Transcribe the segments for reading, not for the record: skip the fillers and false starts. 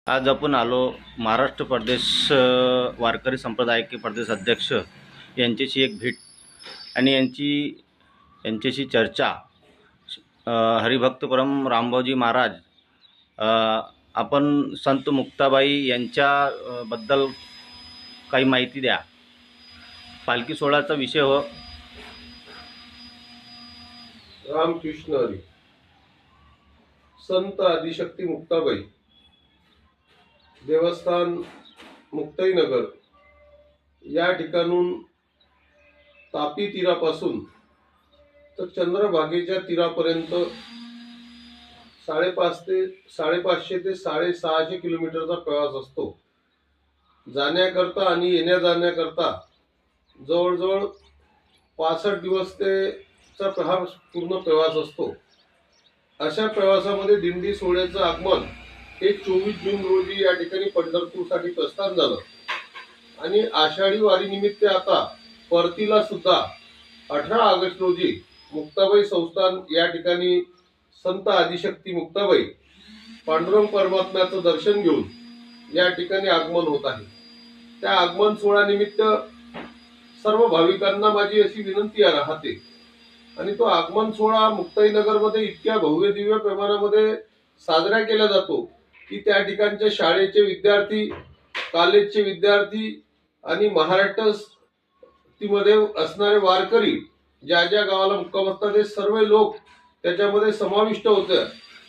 आज आपण आलो महाराष्ट्र प्रदेश वारकरी संप्रदायाचे प्रदेश अध्यक्ष यांच्याशी एक भेट आणि यांच्याशी चर्चा। हरिभक्त परम रामभाऊजी महाराज, आपण संत मुक्ताबाई यांच्या बद्दल काही माहिती द्या। पालखी सोहळ्याचा विषय हो। रामकृष्ण हरी। संत आदिशक्ती मुक्ताबाई देवस्थान मुक्ताईनगर या ठिकाणून तापी तीरापासून तर चंद्रभागेच्या तीरापर्यंत 550 ते 650 किलोमीटरचा प्रवास असतो। जाण्याकरता आणि येण्या जाण्याकरता जवळजवळ 65 दिवस चा पूर्ण प्रवास असतो। अशा प्रवासामध्ये दिंडी सोहळ्याचं आगमन हे 24 जून रोजी या ठिकाणी पंढरपूरसाठी प्रस्थान झालं आणि आषाढी वारी निमित्त आता परतीला सुद्धा 18 ऑगस्ट रोजी मुक्ताबाई संस्थान या ठिकाणी संत आदिशक्ती मुक्ताबाई पांडुरंग परमात्म्याचं दर्शन घेऊन या ठिकाणी आगमन होत आहे। त्या आगमन सोहळ्या निमित्त सर्व भाविकांना माझी अशी विनंती राहते आणि तो आगमन सोहळा मुक्ताईनगर मध्ये इतक्या भव्य दिव्य प्रमाणामध्ये साजरा केला जातो की त्या ठिकाणच्या शाळेचे विद्यार्थी, कॉलेजचे विद्यार्थी आणि महाराष्ट्रामध्ये असणारे वारकरी ज्या ज्या गावाला मुक्काम असतात ते सर्व लोक त्याच्यामध्ये समाविष्ट होते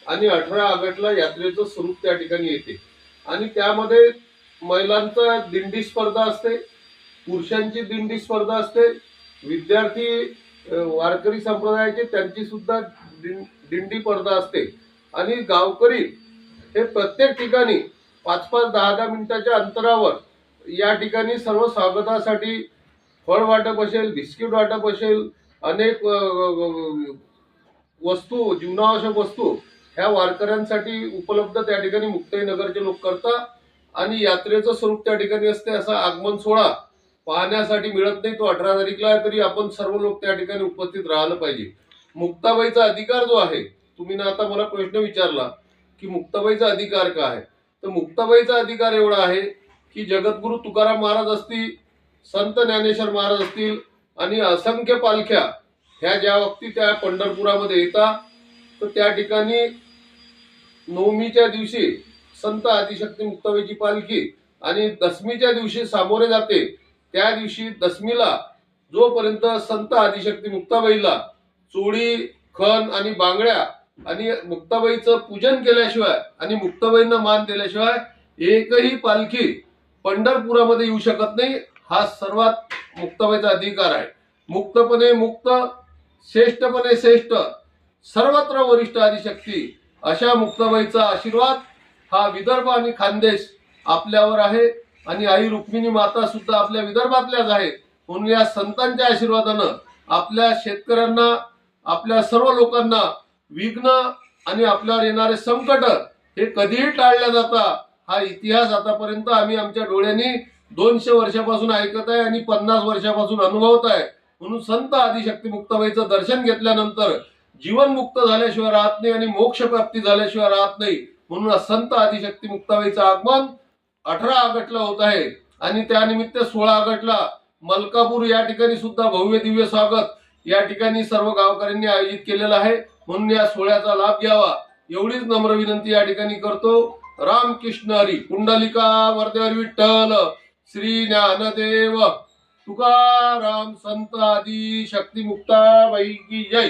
आणि 18 ऑगस्टला यात्रेचं स्वरूप त्या ठिकाणी येते आणि त्यामध्ये महिलांचा दिंडी स्पर्धा असते, पुरुषांची दिंडी स्पर्धा असते, विद्यार्थी वारकरी संप्रदायाचे त्यांची सुद्धा दिंडी स्पर्धा असते आणि गावकरी हे प्रत्येक ठिकाणी 5-5, 10-10 मिनिटाच्या अंतरावर या ठिकाणी सर्व स्वागतासाठी फळ वाटप असेल, बिस्किट वाटप असेल, अनेक वस्तू, जीवनावश्यक वस्तू ह्या वारकऱ्यांसाठी उपलब्ध त्या ठिकाणी मुक्ताईनगरचे लोक करतात आणि यात्रेचं स्वरूप त्या ठिकाणी असते। असा आगमन सोहळा पाहण्यासाठी मिळत नाही, तो 18 तारीखला आहे, तरी आपण सर्व लोक त्या ठिकाणी उपस्थित राहायला पाहिजे। मुक्ताबाईचा अधिकार जो आहे, तुम्ही ना आता मला प्रश्न विचारला की मुक्ताबाईचा अधिकार काय आहे, तर मुक्ताबाईचा अधिकार एवढा आहे की जगद्गुरु तुकाराम महाराज असतील, संत ज्ञानेश्वर महाराज असतील आणि असंख्य पालख्या ह्या ज्या वक्ती त्या पंढरपुरामध्ये येतात तर त्या ठिकाणी नवमीच्या दिवशी संत आदिशक्ती मुक्ताबाईची पालखी आणि दशमीच्या दिवशी सामोरे जाते। त्या दिवशी दशमीला जोपर्यंत संत आदिशक्ती मुक्ताबाईला चोळी, खण आणि बांगड्या आणि मुक्ताबाईचं पूजन केल्याशिवाय आणि मुक्ताबाईंना मान दिल्याशिवाय एकही पालखी पंढरपुरामध्ये येऊ शकत नाही। हा सर्वात मुक्ताबाईचा अधिकार आहे। मुक्तपणे मुक्त, श्रेष्ठपणे श्रेष्ठ, सर्वत्र वरिष्ठ आदिशक्ती अशा मुक्ताबाईचा आशीर्वाद हा विदर्भ आणि खानदेश आपल्यावर आहे आणि आई रुक्मिणी माता सुद्धा आपल्या विदर्भातल्याच आहेत। म्हणून या संतांच्या आशीर्वादानं आपल्या शेतकऱ्यांना, आपल्या सर्व लोकांना विघ्न आणि आपल्यावर येणारे संकट हे कधीही टाळल्या जातात। हा इतिहास आतापर्यंत आम्ही आमच्या डोळ्यांनी 200 वर्षापासून ऐकत आहे आणि 50 वर्षापासून अनुभवत आहे। म्हणून संत आदिशक्ती मुक्ताबाईचं दर्शन घेतल्यानंतर जीवन मुक्त झाल्याशिवाय राहत नाही आणि मोक्ष प्राप्ती झाल्याशिवाय राहत नाही। म्हणून संत आदिशक्ती मुक्ताबाईचं आगमन 18 ऑगस्टला होत आहे आणि त्यानिमित्त 16 ऑगस्टला मलकापूर या ठिकाणी सुद्धा भव्य दिव्य स्वागत या ठिकाणी सर्व गावकऱ्यांनी आयोजित केलेलं आहे। म्हणून या सोहळ्याचा लाभ घ्यावा एवढीच नम्र विनंती या ठिकाणी करतो। रामकृष्ण हरी। पुंडलिका वरदेवर विठ्ठल, श्री ज्ञानदेव तुकाराम, संत आदिशक्ती मुक्ताबाई की जय।